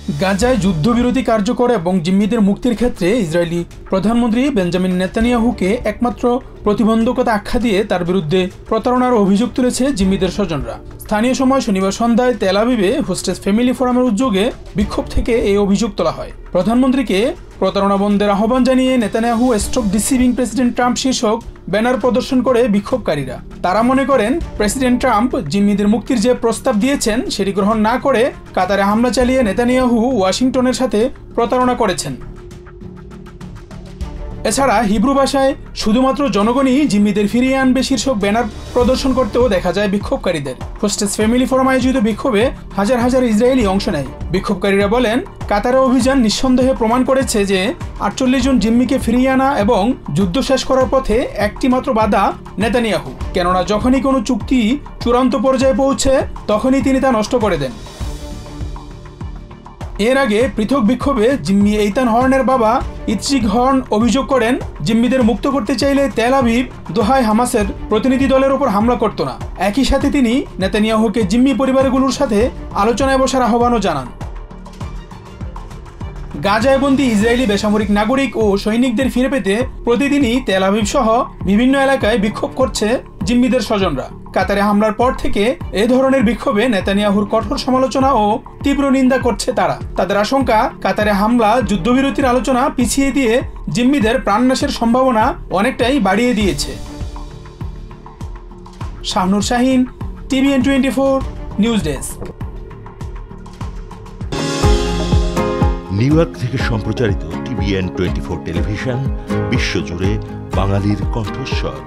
গাজায় যুদ্ধবিরতি কার্যকর এবং জিম্মিদের মুক্তির ক্ষেত্রে ইসরায়েলি প্রধানমন্ত্রী বেঞ্জামিন নেতানিয়াহুকে একমাত্র প্রতিবন্ধকতা আখ্যা দিয়ে তার বিরুদ্ধে প্রতারণার অভিযোগ তুলেছে জিম্মিদের স্বজনরা। স্থানীয় সময় শনিবার সন্ধ্যায় তেল আবিবে হোস্টেস ফ্যামিলি ফোরামের উদ্যোগে বিক্ষোভ থেকে এই অভিযোগ তোলা হয়। প্রধানমন্ত্রীকে প্রতারণা বন্ধের আহ্বান জানিয়ে Netanyahu stop deceiving president Trump শীর্ষক ব্যানার প্রদর্শন করে বিক্ষোভকারীরা। তারা মনে করেন প্রেসিডেন্ট ট্রাম্প জিম্মিদের মুক্তির যে প্রস্তাব দিয়েছেন সেটি গ্রহণ না করে কাতারে হামলা চালিয়ে নেতানিয়াহু ওয়াশিংটনের সাথে প্রতারণা করেছেন। এছাড়া হিব্রু ভাষায় শুধুমাত্র জনগণই জিম্মিদের ফিরিয়ে আনবে শীর্ষক ব্যানার প্রদর্শন করতেও দেখা যায় বিক্ষোভকারীদের। হোস্টেস ফ্যামিলি ফোরাম আয়োজিত বিক্ষোভে হাজার হাজার ইসরায়েলি অংশ নেয়। বিক্ষোভকারীরা বলেন, কাতারের অভিযান নিঃসন্দেহে প্রমাণ করেছে যে 48 জন জিম্মিকে ফিরিয়ে আনা এবং যুদ্ধ শেষ করার পথে একটি মাত্র বাধা নেতানিয়াহু। কেননা যখনই কোনো চুক্তি চূড়ান্ত পর্যায়ে পৌঁছে তখনই তিনি তা নষ্ট করে দেন। এর আগে পৃথক বিক্ষোভে জিম্মি এইতান হর্নের বাবা ইৎজিক হর্ন অভিযোগ করেন, জিম্মিদের মুক্ত করতে চাইলে তেল আবিব দোহায় হামাসের প্রতিনিধি দলের উপর হামলা করত না। একই সাথে তিনি নেতানিয়াহুকে জিম্মি পরিবারগুলোর সাথে আলোচনায় বসার আহ্বানও জানান। গাজায় বন্দী ইসরায়েলি বেসামরিক নাগরিক ও সৈনিকদের ফিরে পেতে প্রতিদিনই তেল আবিব সহ বিভিন্ন এলাকায় বিক্ষোভ করছে জিম্মিদের স্বজনরা। কাতারে হামলার পর থেকে এ ধরনের বিক্ষোভে নেতানিয়াহুর কঠোর সমালোচনা ও তীব্র নিন্দা করছে তারা। তাদের আশঙ্কা, কাতারে হামলা যুদ্ধবিরতির আলোচনা পিছিয়ে দিয়ে জিম্মিদের প্রাণনাশের সম্ভাবনা অনেকটাই বাড়িয়ে দিয়েছে। Shahnur Shahin, TVN 24 news desk. New York থেকে সম্প্রচারিত TVN 24 টেলিভিশন বিশ্বজুড়ে বাঙালির কণ্ঠস্বর।